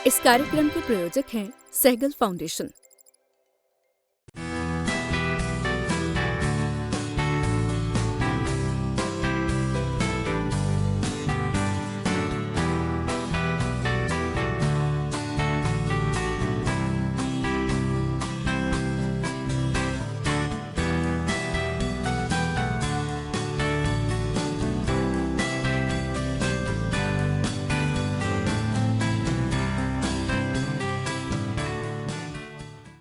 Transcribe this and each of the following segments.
इस कार्यक्रम के प्रायोजक हैं सहगल फाउंडेशन।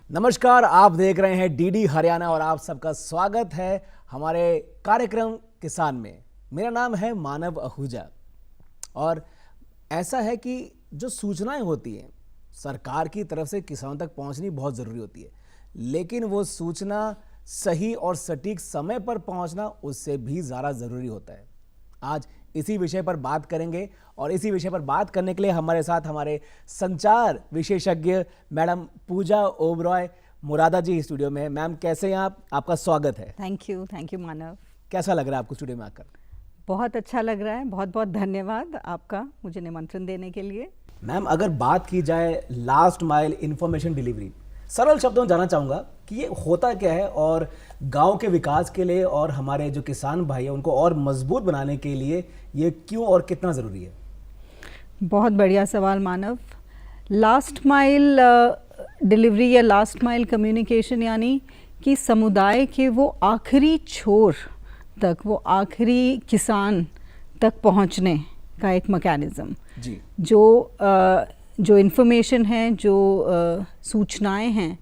नमस्कार, आप देख रहे हैं डीडी हरियाणा और आप सबका स्वागत है हमारे कार्यक्रम किसान में। मेरा नाम है मानव आहूजा और ऐसा है कि जो सूचनाएं होती हैं सरकार की तरफ से किसानों तक पहुंचनी बहुत ज़रूरी होती है, लेकिन वो सूचना सही और सटीक समय पर पहुंचना उससे भी ज़्यादा ज़रूरी होता है। आज इसी विषय पर बात करेंगे और इसी विषय पर बात करने के लिए हमारे साथ हमारे संचार विशेषज्ञ मैडम पूजा ओबरॉय मुरादा जी स्टूडियो में है। मैम, कैसे हैं आप? आपका स्वागत है। थैंक यू मानव। कैसा लग रहा है आपको स्टूडियो में आकर? बहुत अच्छा लग रहा है। बहुत बहुत धन्यवाद आपका मुझे निमंत्रण देने के लिए। मैम, अगर बात की जाए लास्ट माइल इंफॉर्मेशन डिलीवरी, सरल शब्दों में जानना चाहूँगा कि ये होता क्या है और गांव के विकास के लिए और हमारे जो किसान भाई हैं उनको और मजबूत बनाने के लिए ये क्यों और कितना ज़रूरी है? बहुत बढ़िया सवाल मानव। लास्ट माइल डिलीवरी या लास्ट माइल कम्युनिकेशन यानी कि समुदाय के वो आखिरी छोर तक, वो आखिरी किसान तक पहुंचने का एक मैकेनिज़्म जी। जो इन्फॉर्मेशन है, जो सूचनाएं हैं,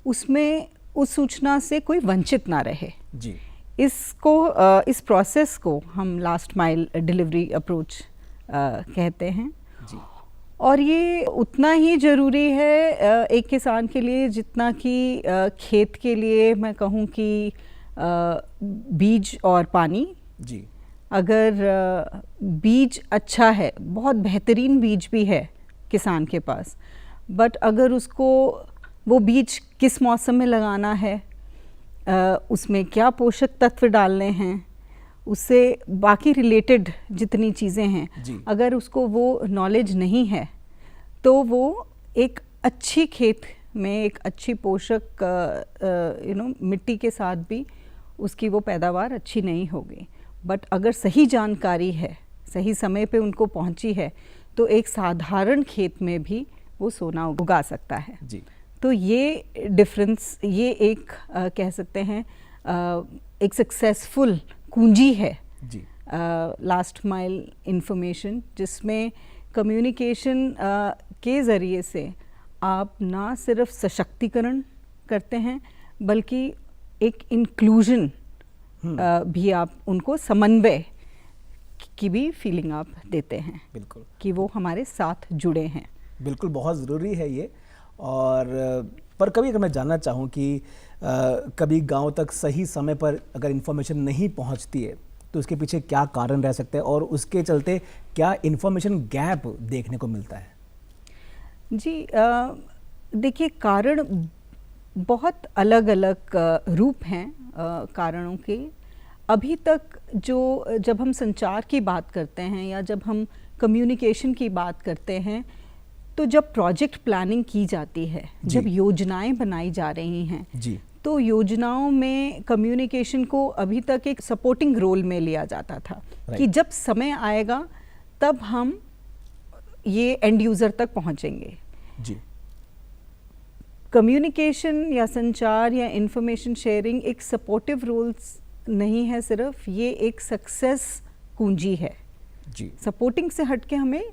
उसमें उस सूचना से कोई वंचित ना रहे जी। इस प्रोसेस को हम लास्ट माइल डिलीवरी अप्रोच कहते हैं जी। और ये उतना ही ज़रूरी है एक किसान के लिए जितना कि खेत के लिए मैं कहूँ कि बीज और पानी। जी। अगर बीज अच्छा है, बहुत बेहतरीन बीज भी है किसान के पास, बट अगर उसको वो बीज किस मौसम में लगाना है, उसमें क्या पोषक तत्व डालने हैं, उससे बाकी रिलेटेड जितनी चीज़ें हैं, अगर उसको वो नॉलेज नहीं है तो वो एक अच्छी खेत में एक अच्छी पोषक मिट्टी के साथ भी उसकी वो पैदावार अच्छी नहीं होगी। बट अगर सही जानकारी है, सही समय पे उनको पहुंची है, तो एक साधारण खेत में भी वो सोना उगा सकता है जी। तो ये डिफरेंस, ये एक कह सकते हैं एक सक्सेसफुल कुंजी है जी। लास्ट माइल इंफॉर्मेशन, जिसमें कम्युनिकेशन के ज़रिए से आप ना सिर्फ सशक्तिकरण करते हैं बल्कि एक इंक्लूजन भी, आप उनको समन्वय की भी फीलिंग आप देते हैं। बिल्कुल, कि वो हमारे साथ जुड़े हैं। बिल्कुल, बहुत ज़रूरी है ये। और पर कभी अगर मैं जानना चाहूँ कि कभी गांव तक सही समय पर अगर इन्फॉर्मेशन नहीं पहुंचती है तो उसके पीछे क्या कारण रह सकते हैं और उसके चलते क्या इन्फॉर्मेशन गैप देखने को मिलता है? जी, देखिए, कारण बहुत अलग अलग रूप हैं कारणों के। अभी तक जब हम संचार की बात करते हैं या जब हम कम्युनिकेशन की बात करते हैं, तो जब प्रोजेक्ट प्लानिंग की जाती है, जब योजनाएं बनाई जा रही हैं जी। तो योजनाओं में कम्युनिकेशन को अभी तक एक सपोर्टिंग रोल में लिया जाता था कि जब समय आएगा तब हम ये एंड यूज़र तक पहुंचेंगे। जी। कम्युनिकेशन या संचार या इंफॉर्मेशन शेयरिंग एक सपोर्टिव रोल्स नहीं है सिर्फ, ये एक सक्सेस कुंजी है जी। सपोर्टिंग से हट के हमें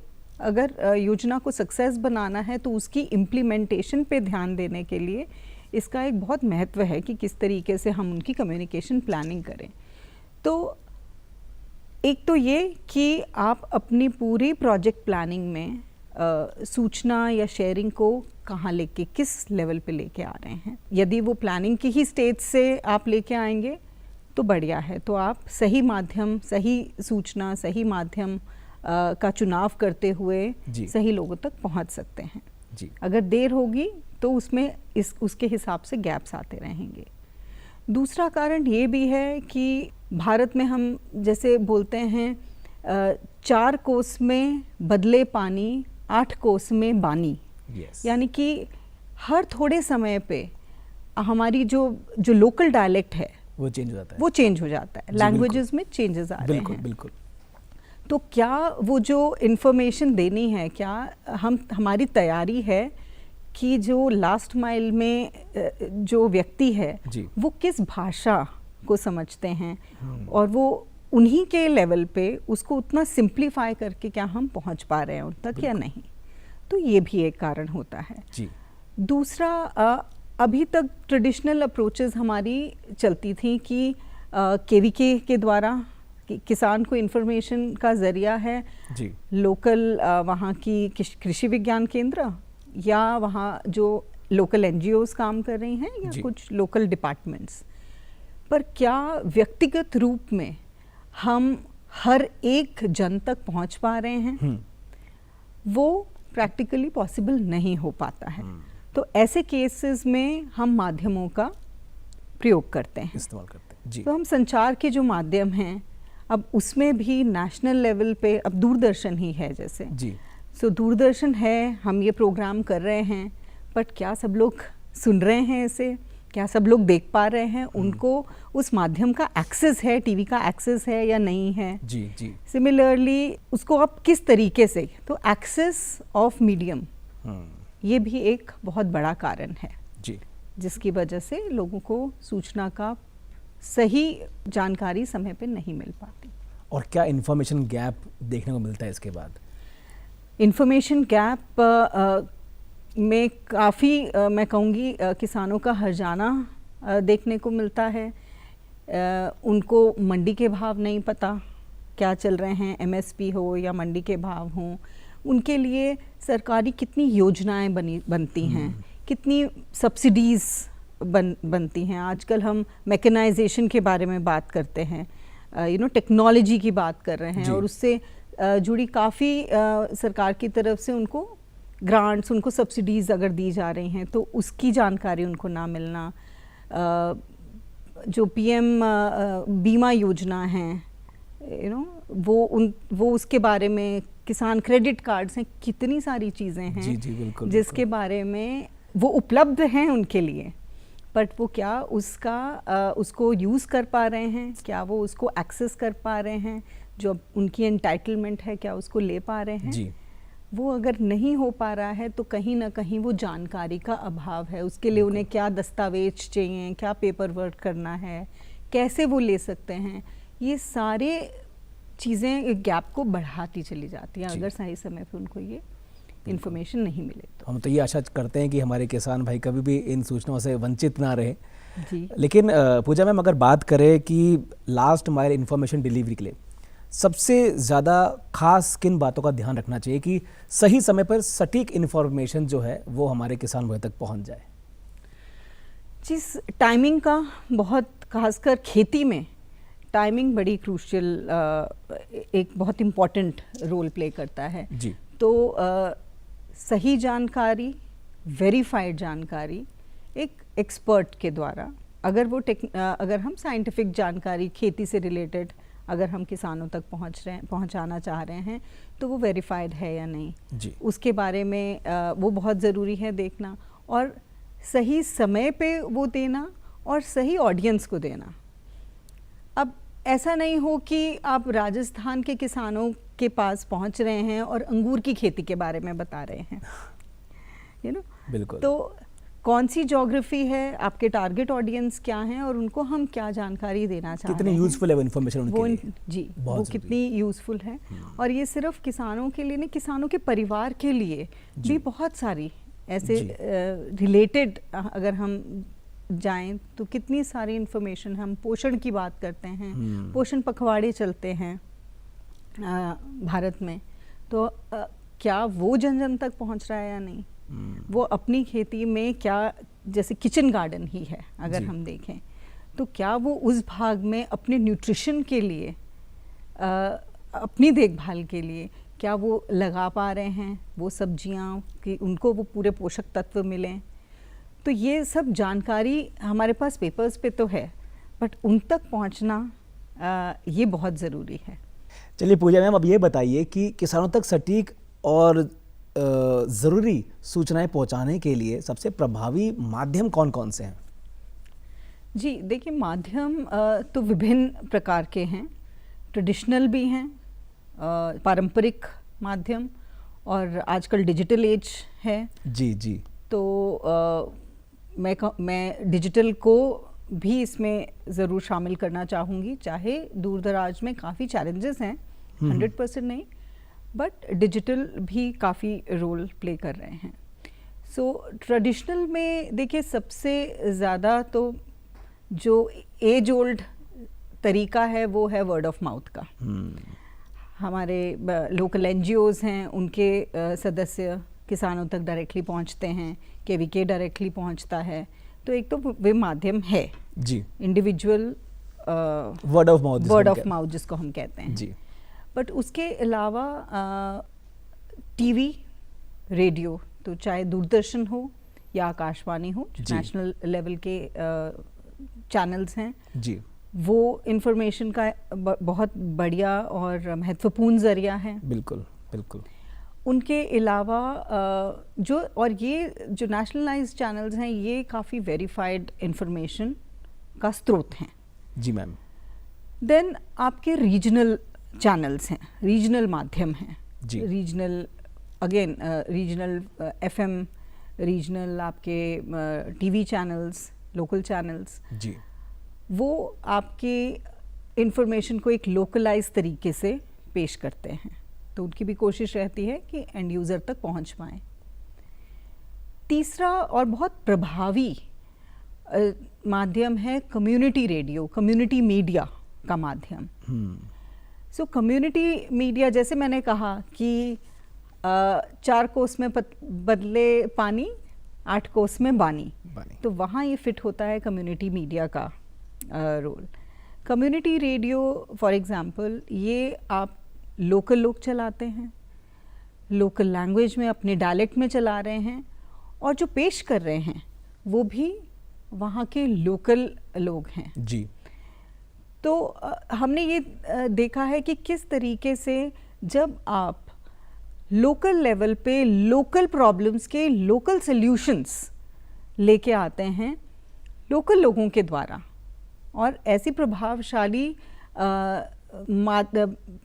अगर योजना को सक्सेस बनाना है तो उसकी इम्प्लीमेंटेशन पे ध्यान देने के लिए इसका एक बहुत महत्व है कि किस तरीके से हम उनकी कम्युनिकेशन प्लानिंग करें। तो एक तो ये कि आप अपनी पूरी प्रोजेक्ट प्लानिंग में सूचना या शेयरिंग को कहाँ लेके, किस लेवल पे लेके आ रहे हैं। यदि वो प्लानिंग की ही स्टेज से आप लेके आएंगे तो बढ़िया है, तो आप सही माध्यम, सही सूचना, सही माध्यम का चुनाव करते हुए सही लोगों तक पहुंच सकते हैं जी। अगर देर होगी तो उसमें उसके हिसाब से गैप्स आते रहेंगे। दूसरा कारण ये भी है कि भारत में हम जैसे बोलते हैं 4 कोस में बदले पानी, 8 कोस में बानी। Yes. यानी कि हर थोड़े समय पे हमारी जो लोकल डायलेक्ट है वो चेंज हो जाता है। वो चेंज हो जाता है, जी, लैंग्वेजेस में चेंजेस आ रहे बिल्कुल हैं। बिल्कुल। तो क्या वो जो इन्फॉर्मेशन देनी है, क्या हमारी तैयारी है कि जो लास्ट माइल में जो व्यक्ति है जी। वो किस भाषा को समझते हैं और वो उन्हीं के लेवल पे उसको उतना सिंप्लीफाई करके क्या हम पहुंच पा रहे हैं उन तक या नहीं। तो ये भी एक कारण होता है। जी। दूसरा, अभी तक ट्रेडिशनल अप्रोचेस हमारी चलती थी कि केवीके के द्वारा किसान को इन्फॉर्मेशन का ज़रिया है जी। लोकल वहाँ की कृषि विज्ञान केंद्र या वहाँ जो लोकल एनजीओज काम कर रही हैं या जी। कुछ लोकल डिपार्टमेंट्स। पर क्या व्यक्तिगत रूप में हम हर एक जन तक पहुँच पा रहे हैं? वो प्रैक्टिकली पॉसिबल नहीं हो पाता है। तो ऐसे केसेस में हम माध्यमों का प्रयोग करते हैं, इस्तेमाल करते हैं। जी। तो हम संचार के जो माध्यम हैं, अब उसमें भी नेशनल लेवल पे अब दूरदर्शन ही है जैसे। जी। सो दूरदर्शन है, हम ये प्रोग्राम कर रहे हैं, बट क्या सब लोग सुन रहे हैं इसे? क्या सब लोग देख पा रहे हैं? उनको उस माध्यम का एक्सेस है, टीवी का एक्सेस है या नहीं है? जी। जी। सिमिलरली उसको आप किस तरीके से, तो एक्सेस ऑफ मीडियम ये भी एक बहुत बड़ा कारण है जी। जिसकी वजह से लोगों को सूचना का सही जानकारी समय पे नहीं मिल पाती। और क्या इंफॉर्मेशन गैप देखने को मिलता है इसके बाद? इंफॉर्मेशन गैप में काफ़ी मैं कहूँगी किसानों का हर्जाना देखने को मिलता है। उनको मंडी के भाव नहीं पता क्या चल रहे हैं, एमएसपी हो या मंडी के भाव हों। उनके लिए सरकारी कितनी योजनाएं बनती हैं, कितनी सब्सिडीज़ बनती हैं। आजकल हम मैकेनाइजेशन के बारे में बात करते हैं, टेक्नोलॉजी की बात कर रहे हैं, और उससे जुड़ी काफ़ी सरकार की तरफ से उनको ग्रांट्स, उनको सब्सिडीज़ अगर दी जा रही हैं तो उसकी जानकारी उनको ना मिलना। जो पीएम बीमा योजना है, वो उसके बारे में, किसान क्रेडिट कार्ड्स हैं, कितनी सारी चीज़ें हैं जी, जी, बिल्कुल, जिसके बिल्कुल। बारे में वो उपलब्ध हैं उनके लिए, बट वो क्या उसको यूज़ कर पा रहे हैं? क्या वो उसको एक्सेस कर पा रहे हैं? जो उनकी एंटाइटलमेंट है, क्या उसको ले पा रहे हैं? जी। वो अगर नहीं हो पा रहा है तो कहीं ना कहीं वो जानकारी का अभाव है। उसके लिए उन्हें क्या दस्तावेज चाहिए, क्या पेपर वर्क करना है, कैसे वो ले सकते हैं, ये सारे चीज़ें गैप को बढ़ाती चली जाती हैं अगर सही समय पे उनको ये इन्फॉर्मेशन नहीं मिले तो। हम तो ये आशा करते हैं कि हमारे किसान भाई कभी भी इन सूचनाओं से वंचित ना रहे। जी। लेकिन पूजा मैम, अगर बात करें कि लास्ट माइल इन्फॉर्मेशन डिलीवरी के लिए सबसे ज़्यादा खास किन बातों का ध्यान रखना चाहिए कि सही समय पर सटीक इन्फॉर्मेशन जो है वो हमारे किसान भाई तक पहुंच जाए? जिस टाइमिंग का बहुत, खासकर खेती में टाइमिंग बड़ी क्रूशियल, एक बहुत इम्पॉर्टेंट रोल प्ले करता है। जी। तो सही जानकारी, वेरीफाइड जानकारी एक एक्सपर्ट के द्वारा, अगर हम साइंटिफिक जानकारी खेती से रिलेटेड अगर हम किसानों तक पहुंचाना चाह रहे हैं तो वो वेरीफाइड है या नहीं, जी। उसके बारे में वो बहुत ज़रूरी है देखना, और सही समय पे वो देना और सही ऑडियंस को देना। अब ऐसा नहीं हो कि आप राजस्थान के किसानों के पास पहुंच रहे हैं और अंगूर की खेती के बारे में बता रहे हैं, बिल्कुल। तो कौन सी ज्योग्राफी है, आपके टारगेट ऑडियंस क्या हैं और उनको हम क्या जानकारी देना चाह रहे हैं, कितनी यूजफुल है वो इन्फॉर्मेशन उनके लिए? जी, वो कितनी यूजफुल है। और ये सिर्फ किसानों के लिए नहीं, किसानों के परिवार के लिए भी बहुत सारी ऐसे रिलेटेड अगर हम जाएं तो कितनी सारी इन्फॉर्मेशन, हम पोषण की बात करते हैं, पोषण पखवाड़े चलते हैं भारत में, तो क्या वो जन जन तक पहुंच रहा है या नहीं? वो अपनी खेती में क्या, जैसे किचन गार्डन ही है अगर हम देखें, तो क्या वो उस भाग में अपने न्यूट्रिशन के लिए, अपनी देखभाल के लिए क्या वो लगा पा रहे हैं वो सब्जियां कि उनको वो पूरे पोषक तत्व मिलें? तो ये सब जानकारी हमारे पास पेपर्स पे तो है, बट उन तक पहुंचना ये बहुत ज़रूरी है। चलिए पूजा मैम, अब ये बताइए कि किसानों तक सटीक और ज़रूरी सूचनाएं पहुंचाने के लिए सबसे प्रभावी माध्यम कौन कौन से हैं? जी देखिए, माध्यम तो विभिन्न प्रकार के हैं, ट्रेडिशनल भी हैं, पारंपरिक माध्यम, और आजकल डिजिटल एज है। जी जी। तो मैं डिजिटल को भी इसमें ज़रूर शामिल करना चाहूँगी, चाहे दूर दराज में काफ़ी चैलेंजेस हैं, 100% नहीं, बट डिजिटल भी काफ़ी रोल प्ले कर रहे हैं। सो ट्रेडिशनल में देखिए, सबसे ज़्यादा तो जो एज ओल्ड तरीका है वो है वर्ड ऑफ माउथ का। हमारे लोकल एनजीओज हैं, उनके सदस्य किसानों तक डायरेक्टली पहुंचते हैं, केवीके डायरेक्टली पहुंचता है, तो एक तो वे माध्यम है जी, इंडिविजुअल वर्ड ऑफ माउथ जिसको हम कहते हैं जी। बट उसके अलावा टीवी, रेडियो, तो चाहे दूरदर्शन हो या आकाशवाणी हो, जो नेशनल लेवल के चैनल्स हैं जी, वो इंफॉर्मेशन का बहुत बढ़िया और महत्वपूर्ण ज़रिया है। बिल्कुल बिल्कुल। उनके अलावा जो और ये जो नेशनलाइज्ड चैनल्स हैं, ये काफ़ी वेरीफाइड इंफॉर्मेशन का स्रोत हैं। जी मैम। देन आपके रीजनल चैनल्स हैं, रीजनल माध्यम हैं जी। Regional, again regional FM, regional आपके टीवी चैनल्स, लोकल चैनल्स, जी, वो आपके इंफॉर्मेशन को एक लोकलाइज तरीके से पेश करते हैं, तो उनकी भी कोशिश रहती है कि एंड यूज़र तक पहुंच पाएँ। तीसरा और बहुत प्रभावी माध्यम है कम्युनिटी रेडियो, कम्युनिटी मीडिया का माध्यम। सो कम्युनिटी मीडिया, जैसे मैंने कहा कि 4 कोस में बदले पानी, 8 कोस में बानी, तो वहाँ ये फिट होता है कम्युनिटी मीडिया का role. Community radio for example, ये आप लोकल लोग चलाते हैं, लोकल लैंग्वेज में, अपने डायलेक्ट में चला रहे हैं, और जो पेश कर रहे हैं वो भी वहाँ के लोकल लोग हैं जी। तो हमने ये देखा है कि किस तरीके से जब आप लोकल लेवल पे लोकल प्रॉब्लम्स के लोकल सॉल्यूशंस लेके आते हैं लोकल लोगों के द्वारा, और ऐसी प्रभावशाली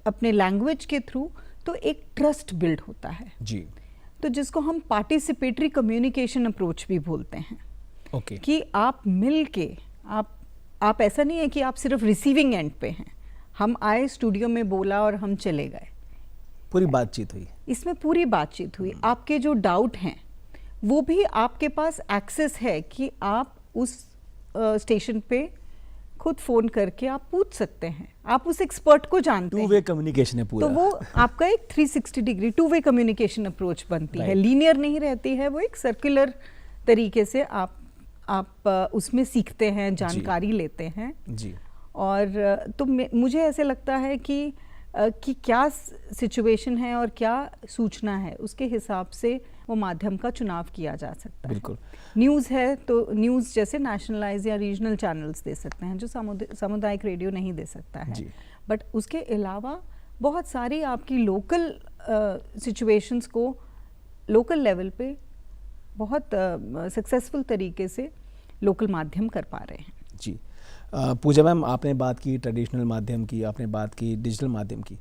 अपने लैंग्वेज के थ्रू, तो एक ट्रस्ट बिल्ड होता है जी। तो जिसको हम पार्टिसिपेटरी कम्युनिकेशन अप्रोच भी बोलते हैं। ओके। कि आप मिल के, आप ऐसा नहीं है कि आप सिर्फ रिसीविंग एंड पे हैं, हम आए स्टूडियो में बोला और हम चले गए, पूरी बातचीत हुई, इसमें पूरी बातचीत हुई। आपके जो डाउट हैं वो भी आपके पास एक्सेस है कि आप उस स्टेशन पे खुद फ़ोन करके आप पूछ सकते हैं, आप उस एक्सपर्ट को जानते हैं। टू वे कम्युनिकेशन है पूरा। तो वो आपका एक 360 degree two way communication approach बनती है, लीनियर नहीं रहती है, वो एक सर्कुलर तरीके से आप उसमें सीखते हैं, जानकारी लेते हैं जी। और तो मुझे ऐसे लगता है कि क्या सिचुएशन है और क्या सूचना है, उसके हिसाब से वो माध्यम का चुनाव किया जा सकता है। बिल्कुल। न्यूज़ है तो न्यूज़ जैसे नेशनलाइज या रीजनल चैनल्स दे सकते हैं, जो सामुदायिक रेडियो नहीं दे सकता है, बट उसके अलावा बहुत सारी आपकी लोकल सिचुएशंस को लोकल लेवल पे बहुत सक्सेसफुल तरीके से लोकल माध्यम कर पा रहे हैं। जी। पूजा मैम, आपने बात की ट्रेडिशनल माध्यम की, आपने बात की डिजिटल माध्यम की,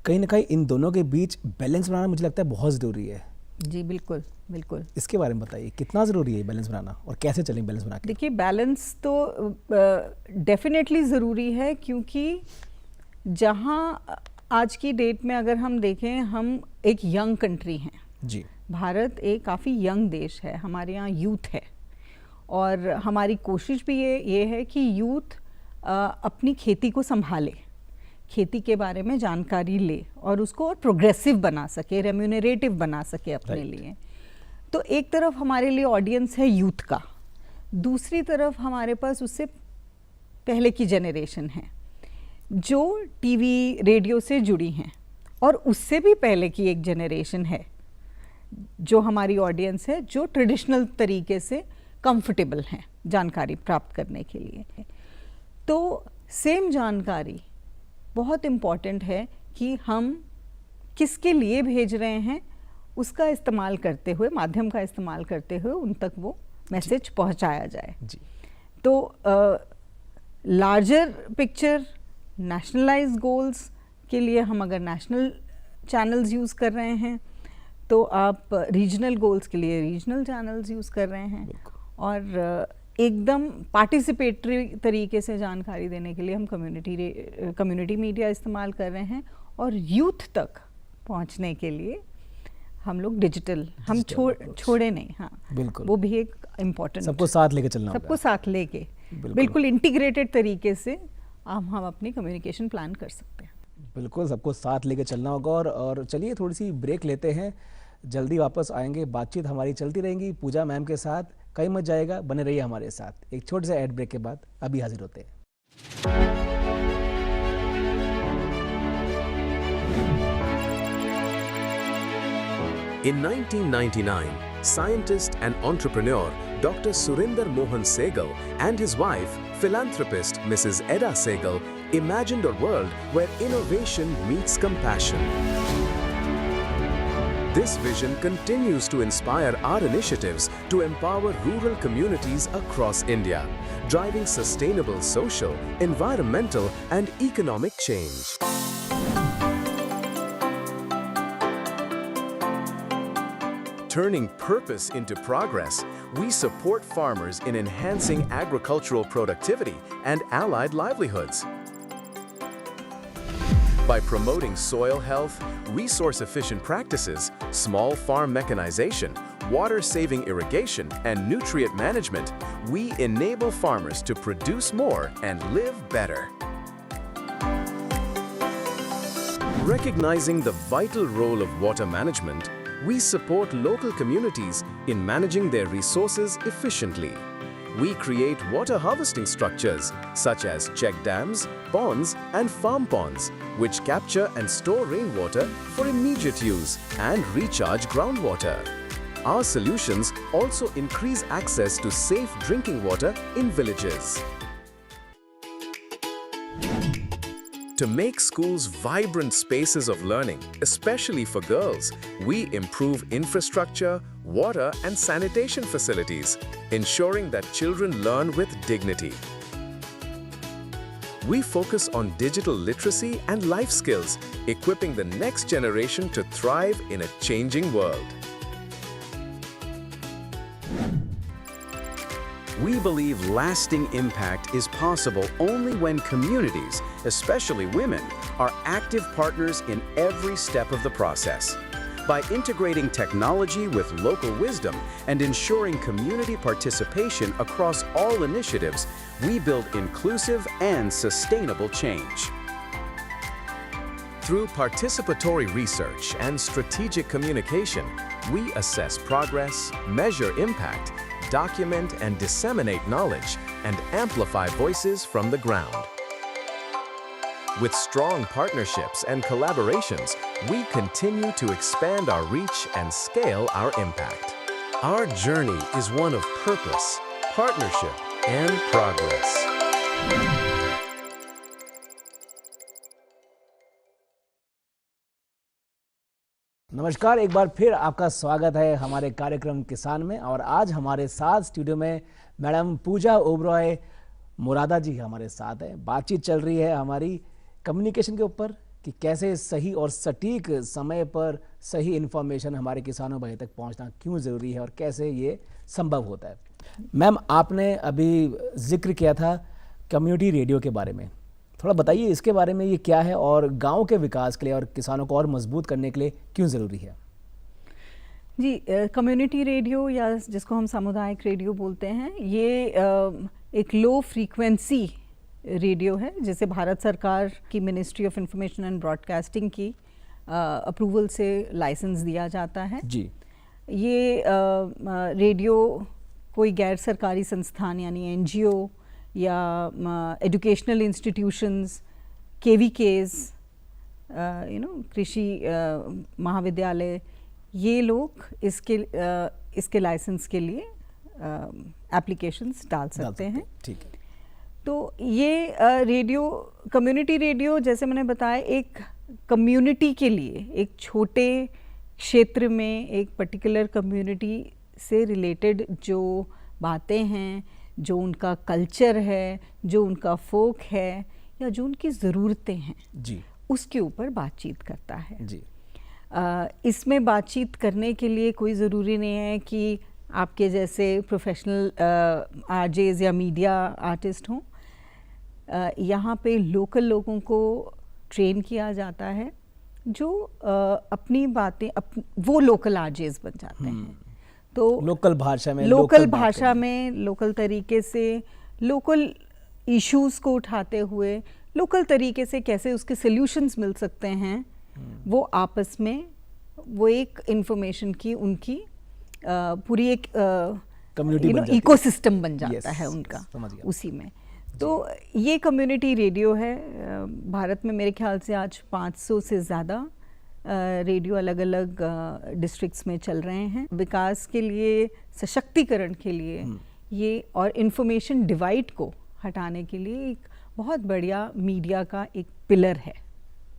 कहीं ना कहीं इन दोनों के बीच बैलेंस बनाना मुझे लगता है बहुत ज़रूरी है। जी बिल्कुल बिल्कुल। इसके बारे में बताइए, कितना ज़रूरी है बैलेंस बनाना और कैसे चलें बैलेंस बना के? देखिए, बैलेंस तो डेफिनेटली ज़रूरी है, क्योंकि जहाँ आज की डेट में अगर हम देखें, हम एक यंग कंट्री हैं जी। भारत एक काफ़ी यंग देश है, हमारे यहाँ यूथ है, और हमारी कोशिश भी ये है कि यूथ अपनी खेती को संभाले, खेती के बारे में जानकारी ले और उसको प्रोग्रेसिव बना सके, रेम्यूनरेटिव बना सके अपने लिए। तो एक तरफ हमारे लिए ऑडियंस है यूथ का, दूसरी तरफ हमारे पास उससे पहले की जनरेशन है जो टीवी रेडियो से जुड़ी हैं, और उससे भी पहले की एक जनरेशन है जो हमारी ऑडियंस है, जो ट्रेडिशनल तरीके से कंफर्टेबल हैं जानकारी प्राप्त करने के लिए। तो सेम जानकारी बहुत इम्पॉर्टेंट है कि हम किसके लिए भेज रहे हैं, उसका इस्तेमाल करते हुए, माध्यम का इस्तेमाल करते हुए उन तक वो मैसेज पहुंचाया जाए जी। तो लार्जर पिक्चर, नेशनलाइज गोल्स के लिए हम अगर नेशनल चैनल्स यूज़ कर रहे हैं तो आप रीजनल गोल्स के लिए रीजनल चैनल्स यूज़ कर रहे हैं, और एकदम पार्टिसिपेटरी तरीके से जानकारी देने के लिए हम कम्युनिटी मीडिया इस्तेमाल कर रहे हैं, और यूथ तक पहुंचने के लिए हम लोग डिजिटल हम छोड़े नहीं। हाँ बिल्कुल, वो भी एक इम्पोर्टेंट, सबको साथ लेके चलना सबको होगा। साथ लेके बिल्कुल इंटीग्रेटेड तरीके से हम अपनी कम्युनिकेशन प्लान कर सकते हैं। बिल्कुल सबको साथ लेके चलना होगा। और चलिए थोड़ी सी ब्रेक लेते हैं, जल्दी वापस आएंगे, बातचीत हमारी चलती रहेंगी पूजा मैम के साथ, कहीं मत जाएगा, बने रहिए हमारे साथ। एक छोटे से एड ब्रेक के बाद अभी हाजिर होते हैं। In 1999, scientist and entrepreneur Dr. Surinder Mohan Sehgal and his wife, philanthropist Mrs. Edda Sehgal, imagined a world where innovation meets compassion. This vision continues to inspire our initiatives to empower rural communities across India, driving sustainable social, environmental, and economic change. Turning purpose into progress, we support farmers in enhancing agricultural productivity and allied livelihoods. By promoting soil health, resource-efficient practices, small farm mechanization, water-saving irrigation, and nutrient management, we enable farmers to produce more and live better. Recognizing the vital role of water management, we support local communities in managing their resources efficiently. We create water harvesting structures such as check dams, ponds, and farm ponds, which capture and store rainwater for immediate use and recharge groundwater. Our solutions also increase access to safe drinking water in villages. To make schools vibrant spaces of learning, especially for girls, we improve infrastructure, water, and sanitation facilities, ensuring that children learn with dignity. We focus on digital literacy and life skills, equipping the next generation to thrive in a changing world. We believe lasting impact is possible only when communities, especially women, are active partners in every step of the process. By integrating technology with local wisdom and ensuring community participation across all initiatives, we build inclusive and sustainable change. Through participatory research and strategic communication, we assess progress, measure impact, document and disseminate knowledge, and amplify voices from the ground. With strong partnerships and collaborations, we continue to expand our reach and scale our impact. Our journey is one of purpose, partnership, and progress. नमस्कार, एक बार फिर आपका स्वागत है हमारे कार्यक्रम किसान में। और आज हमारे साथ स्टूडियो में मैडम पूजा ओबरॉय मुरादा जी हमारे साथ हैं। बातचीत चल रही है हमारी कम्युनिकेशन के ऊपर कि कैसे सही और सटीक समय पर सही इन्फॉर्मेशन हमारे किसानों भाई तक पहुंचना क्यों ज़रूरी है और कैसे ये संभव होता है। मैम, आपने अभी जिक्र किया था कम्युनिटी रेडियो के बारे में, थोड़ा बताइए इसके बारे में, ये क्या है और गांव के विकास के लिए और किसानों को और मजबूत करने के लिए क्यों ज़रूरी है? जी, कम्युनिटी रेडियो या जिसको हम सामुदायिक रेडियो बोलते हैं, ये एक लो फ्रीक्वेंसी रेडियो है जिसे भारत सरकार की ministry of information and broadcasting की अप्रूवल से लाइसेंस दिया जाता है। जी, ये रेडियो कोई गैर सरकारी संस्थान यानी एनजीओ या एजुकेशनल इंस्टीट्यूशंस, केवीकेज, कृषि महाविद्यालय, ये लोग इसके लाइसेंस के लिए एप्लीकेशंस डाल सकते हैं। ठीक है। तो ये रेडियो, कम्युनिटी रेडियो, जैसे मैंने बताया, एक कम्युनिटी के लिए, एक छोटे क्षेत्र में एक पर्टिकुलर कम्युनिटी से रिलेटेड जो बातें हैं, जो उनका कल्चर है, जो उनका फोक है, या जो उनकी ज़रूरतें हैं जी, उसके ऊपर बातचीत करता है जी, इसमें बातचीत करने के लिए कोई ज़रूरी नहीं है कि आपके जैसे प्रोफेशनल आरजेज या मीडिया आर्टिस्ट हों। यहाँ पे लोकल लोगों को ट्रेन किया जाता है जो अपनी बातें वो लोकल आरजेज बन जाते हैं। तो लोकल भाषा में, लोकल बात भाषा करनी। में, लोकल तरीके से, लोकल इश्यूज़ को उठाते हुए लोकल तरीके से कैसे उसके सॉल्यूशंस मिल सकते हैं, वो आपस में वो एक इंफॉर्मेशन की उनकी पूरी एक कम्युनिटी बन जाती है। इकोसिस्टम बन जाता Yes, है उनका समझ गया। उसी में। तो ये कम्युनिटी रेडियो है। भारत में मेरे ख्याल से आज 500 से ज़्यादा रेडियो अलग अलग डिस्ट्रिक्ट्स में चल रहे हैं। विकास के लिए, सशक्तिकरण के लिए ये, और इन्फॉर्मेशन डिवाइड को हटाने के लिए एक बहुत बढ़िया मीडिया का एक पिलर है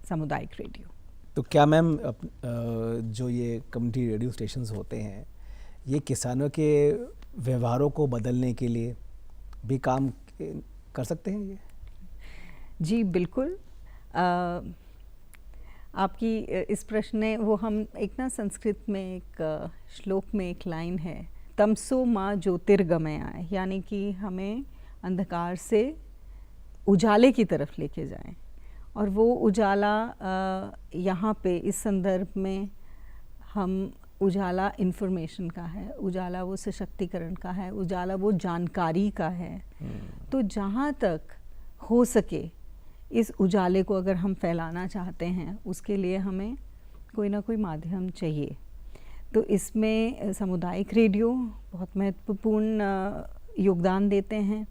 सामुदायिक रेडियो। तो क्या मैम जो ये कम्युनिटी रेडियो स्टेशंस होते हैं, ये किसानों के व्यवहारों को बदलने के लिए भी काम कर सकते हैं ये? जी बिल्कुल। आपकी इस प्रश्न ने, वो हम एक ना संस्कृत में एक श्लोक में एक लाइन है, तमसो माँ ज्योतिर्गमया, यानी कि हमें अंधकार से उजाले की तरफ लेके जाएं। और वो उजाला यहाँ पे इस संदर्भ में हम उजाला इन्फॉर्मेशन का है, उजाला वो सशक्तिकरण का है, उजाला वो जानकारी का है। तो जहाँ तक हो सके इस उजाले को अगर हम फैलाना चाहते हैं, उसके लिए हमें कोई ना कोई माध्यम चाहिए। तो इसमें सामुदायिक रेडियो बहुत महत्वपूर्ण योगदान देते हैं।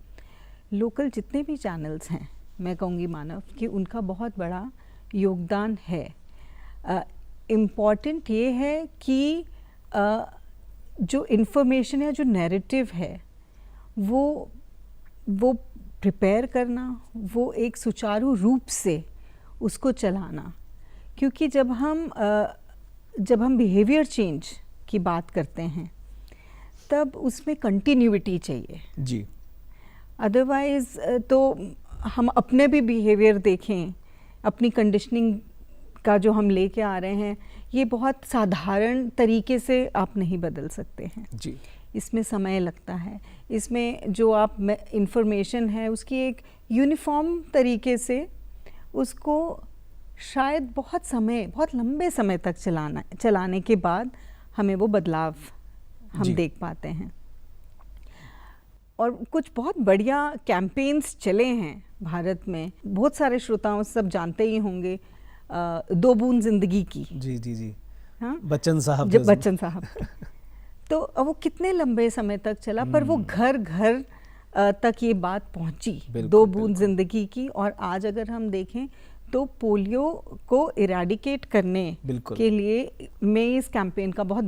लोकल जितने भी चैनल्स हैं, मैं कहूँगी मानव, कि उनका बहुत बड़ा योगदान है। इम्पॉर्टेंट ये है कि जो इन्फॉर्मेशन या जो नैरेटिव है वो प्रिपेयर करना, वो एक सुचारू रूप से उसको चलाना। क्योंकि जब हम बिहेवियर चेंज की बात करते हैं तब उसमें कंटिन्यूटी चाहिए जी। अदरवाइज़ तो हम अपने भी बिहेवियर देखें, अपनी कंडीशनिंग का जो हम लेके आ रहे हैं, ये बहुत साधारण तरीके से आप नहीं बदल सकते हैं जी। इसमें समय लगता है। इसमें जो आप इंफॉर्मेशन है उसकी एक यूनिफॉर्म तरीके से उसको शायद बहुत लंबे समय तक चलाने के बाद हमें वो बदलाव हम देख पाते हैं। और कुछ बहुत बढ़िया कैंपेन्स चले हैं भारत में, बहुत सारे श्रोताओं सब जानते ही होंगे, 2 बूंद जिंदगी की। जी जी जी। हाँ, बच्चन साहब। जब बच्चन साहब तो वो कितने लंबे समय तक चला, पर वो घर घर तक ये बात पहुंची, 2 बूंद जिंदगी की। और आज अगर हम देखें तो पोलियो को इरेडिकेट करने के लिए में इस कैंपेन का बहुत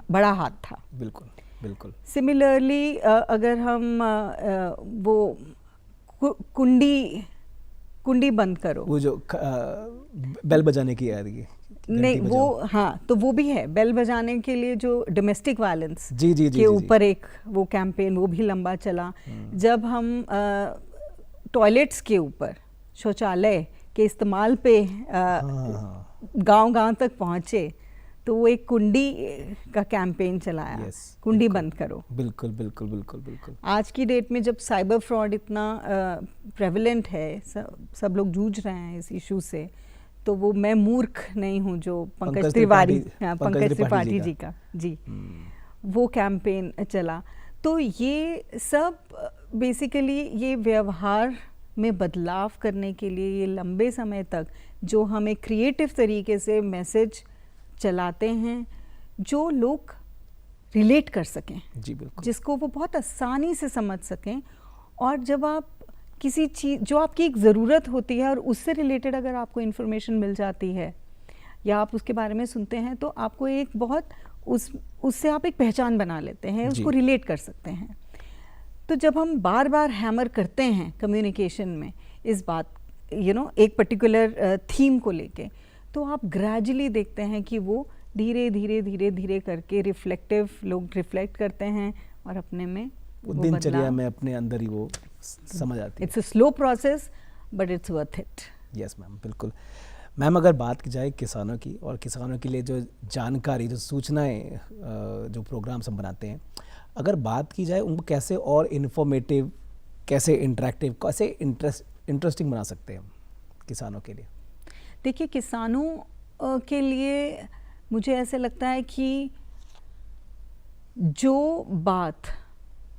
बड़ा हाथ था। बिल्कुल बिल्कुल। सिमिलरली अगर हम वो कुंडी बंद करो, वो जो बेल बजाने की याद की नहीं, वो हाँ, तो वो भी है बेल बजाने के लिए, जो डोमेस्टिक वायलेंस के ऊपर एक वो कैंपेन, वो भी लंबा चला। जब हम टॉयलेट्स के ऊपर, शौचालय के इस्तेमाल पे गांव तक पहुंचे, तो वो एक कुंडी का कैंपेन चलाया, कुंडी बंद करो। बिल्कुल बिल्कुल बिल्कुल बिल्कुल। आज की डेट में जब साइबर फ्रॉड इतना प्रेवलेंट है, सब लोग जूझ रहे हैं इस इशू से, तो वो मैं मूर्ख नहीं हूँ जो पंकज त्रिपाठी जी का जी वो कैंपेन चला। तो ये सब बेसिकली ये व्यवहार में बदलाव करने के लिए, ये लंबे समय तक जो हमें क्रिएटिव तरीके से मैसेज चलाते हैं, जो लोग रिलेट कर सकें, जी बिल्कुल, जिसको वो बहुत आसानी से समझ सकें। और जब आप किसी चीज़ जो आपकी एक ज़रूरत होती है और उससे रिलेटेड अगर आपको इन्फॉर्मेशन मिल जाती है या आप उसके बारे में सुनते हैं, तो आपको एक बहुत उससे आप एक पहचान बना लेते हैं, उसको रिलेट कर सकते हैं। तो जब हम बार बार हैमर करते हैं कम्युनिकेशन में इस बात, एक पर्टिकुलर थीम को लेके, तो आप ग्रेजुअली देखते हैं कि वो धीरे धीरे धीरे धीरे करके लोग रिफ्लेक्ट करते हैं और अपने में वो दिनचर्या में अपने अंदर ही वो समझ आती है। It's a slow process but it's worth it. Yes ma'am, बिल्कुल। मैम, अगर बात की जाए किसानों की, और किसानों के लिए जो जानकारी, जो सूचनाएं, जो प्रोग्राम्स हम बनाते हैं, अगर बात की जाए उनको कैसे और इन्फॉर्मेटिव, कैसे इंटरेक्टिव, कैसे इंटरेस्टिंग बना सकते हैं हम किसानों के लिए? देखिए, किसानों के लिए मुझे ऐसे लगता है कि जो बात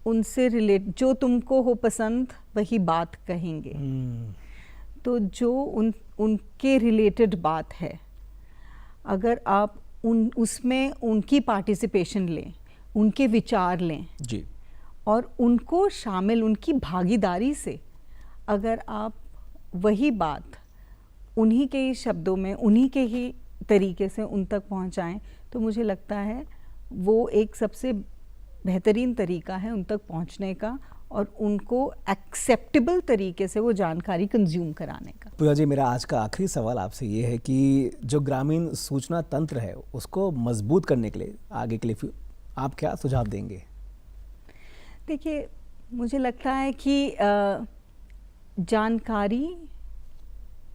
उनसे जो तुमको हो पसंद वही बात कहेंगे। तो जो उनके रिलेटेड बात है, अगर आप उसमें उनकी पार्टिसिपेशन लें, उनके विचार लें जी, और उनको शामिल, उनकी भागीदारी से अगर आप वही बात उन्हीं के ही शब्दों में, उन्हीं के ही तरीके से उन तक पहुंचाएं, तो मुझे लगता है वो एक सबसे बेहतरीन तरीका है उन तक पहुंचने का और उनको एक्सेप्टेबल तरीके से वो जानकारी कंज्यूम कराने का। पूजा जी, मेरा आज का आखिरी सवाल आपसे ये है कि जो ग्रामीण सूचना तंत्र है उसको मजबूत करने के लिए, आगे के लिए आप क्या सुझाव देंगे? देखिए, मुझे लगता है कि जानकारी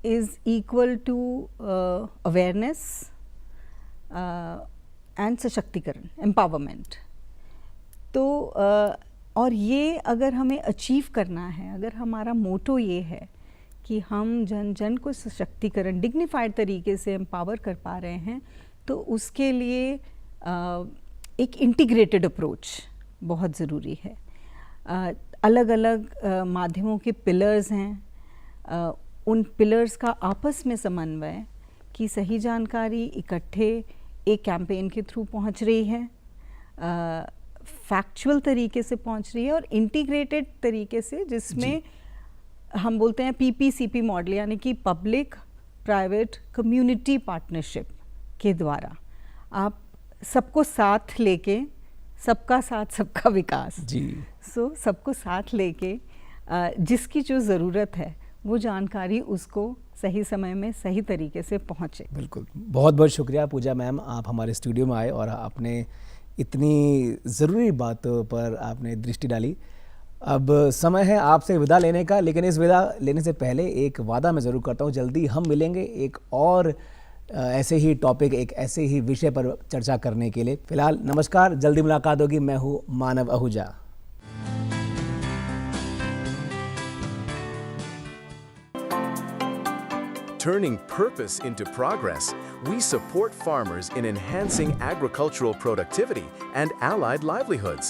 is equal to awareness and सशक्तिकरण, एम्पावरमेंट। तो और ये अगर हमें अचीव करना है, अगर हमारा मोटो ये है कि हम जन जन को सशक्तिकरण, डिग्निफाइड तरीके से एम्पावर कर पा रहे हैं, तो उसके लिए एक इंटीग्रेटेड अप्रोच बहुत ज़रूरी है। अलग अलग माध्यमों के पिलर्स हैं, उन पिलर्स का आपस में समन्वय कि सही जानकारी इकट्ठे एक कैंपेन के थ्रू पहुंच रही है, फैक्चुअल तरीके से पहुंच रही है और इंटीग्रेटेड तरीके से, जिसमें हम बोलते हैं PPCP मॉडल, यानी कि पब्लिक प्राइवेट कम्युनिटी पार्टनरशिप के द्वारा आप सबको साथ लेके, सबका साथ सबका विकास जी, सबको साथ लेके जिसकी जो ज़रूरत है वो जानकारी उसको सही समय में सही तरीके से पहुँचे। बिल्कुल। बहुत बहुत शुक्रिया पूजा मैम, आप हमारे स्टूडियो में आए और आपने इतनी ज़रूरी बातों पर आपने दृष्टि डाली। अब समय है आपसे विदा लेने का, लेकिन इस विदा लेने से पहले एक वादा मैं ज़रूर करता हूँ, जल्दी हम मिलेंगे एक और ऐसे ही टॉपिक, एक ऐसे ही विषय पर चर्चा करने के लिए। फिलहाल नमस्कार, जल्दी मुलाकात होगी। मैं हूँ मानव Ahuja. Turning purpose into progress, we support farmers in enhancing agricultural productivity and allied livelihoods.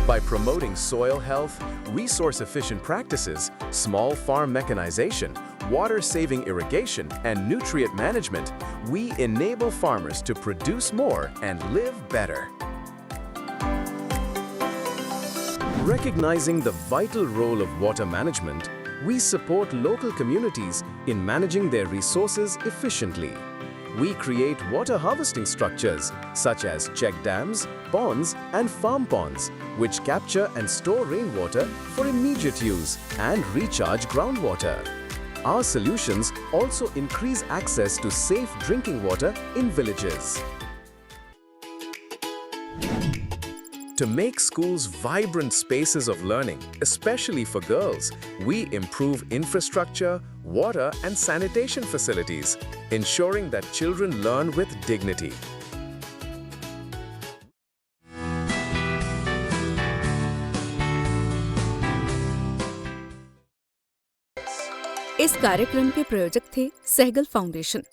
By promoting soil health, resource-efficient practices, small farm mechanization, water-saving irrigation, and nutrient management, we enable farmers to produce more and live better. Recognizing the vital role of water management, we support local communities in managing their resources efficiently. We create water harvesting structures such as check dams, ponds, and farm ponds, which capture and store rainwater for immediate use and recharge groundwater. Our solutions also increase access to safe drinking water in villages. To make schools vibrant spaces of learning, especially for girls, we improve infrastructure, water, and sanitation facilities, ensuring that children learn with dignity. इस कार्यक्रम के प्रायोजक थे Sehgal foundation.